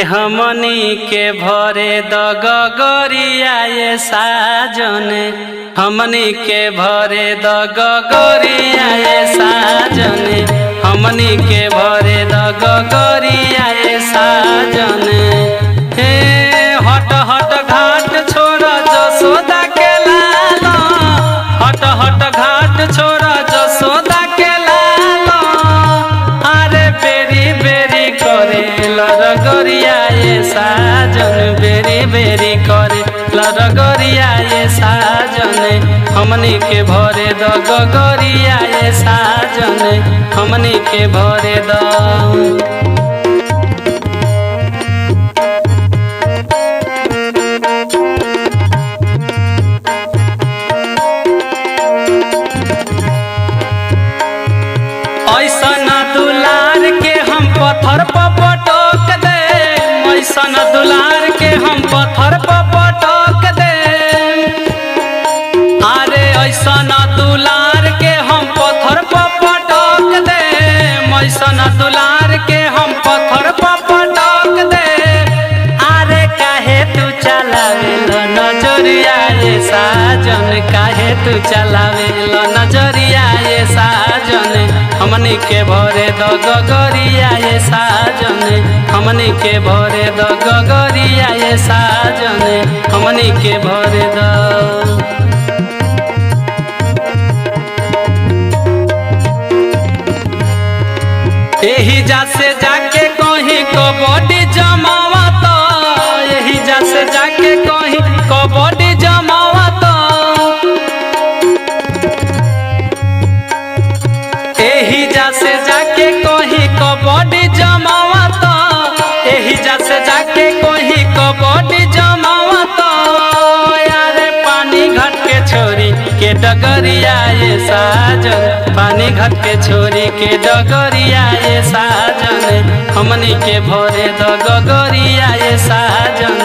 हमनी के भरे द गगरिया ये साजन, हमनी के भरे द गगरिया ये साजन, हमनी के भरे द गगरिया ये साजन। हे हट हट घाट छोड़ जसोदा के लाल, हट हट घाट छोड़ जसोदा के लाल, अरे बेरी बेरी करे लरगरिया ये साजन, बेरी बेरी करे लरगरिया ये साजन, हमनी के भरे द गगरिया ये साजन, हमनी के भरे द। ऐसन दुलार के हम पत्थर पर पटक दे, ऐसन दुलार के हम पत्थर पर पटक दे, अरे ऐसन दुलार के हम पत्थर पर पटक दे, ऐसन दुलार के हम पत्थर पर पटक दे, अरे काहे तू चलावेला नजरिया ये साजन, काहे तू चलावेला नजरिया ये साजन, हमनी के भरे द गगरिया ये साजन, हमनी के भरे द गगरिया ये साजन, हमनी के भरे द। एही जा से जाके कहीं कबड्डी जमावा तो, एही जा से जाके कहीं कबड्डी जमावा तो, एही जा से जाके कहीं कबड्डी जमावा तो, एही जा से जाके कहीं कबड्डी जमावा तो, यारे पानी घट के छोरी के डगरिया ये साजन, पानी घट के छोरी के डगरिया ये साजन, हमनी के भरे द गगरिया ये साजन,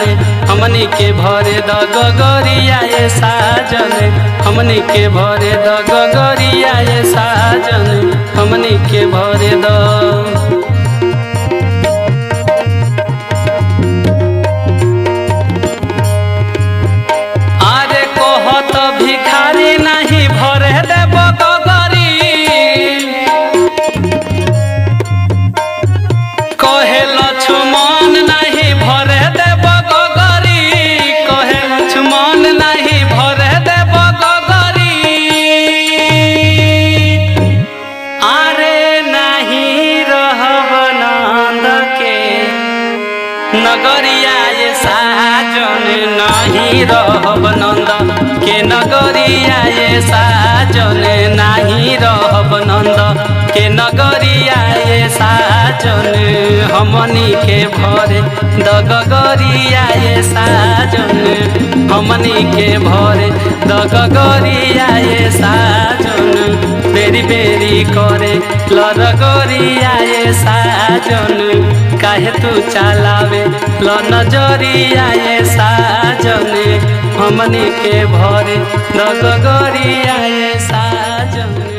हमनी के भरे द गगरिया ये साजन, हमनी के भरे द गगरिया ये साजन, हमनी के भरे द। अरे कहत भिखारी नहीं भरे देब गगरी, कहे लक्ष्मण नहीं भरे देब गगरी, कहे लक्ष्मण नहीं भरे देब गगरी, अरे नहीं रहब नंद के नगरिया ये साजन, नहीं रहब नंद के नगरिया ये साजन, नहीं रहब नंद के नगरिया ये साजन, हमनी के भरे द गगरिया ये साजन, हमनी के भरे द गगरिया ये साजन, बेरी बेरी करे लरगरिया ये साजन, काहे तू चलावे ल नजरिया ये साजन, हमनी के भरे द गगरिया ये साजन।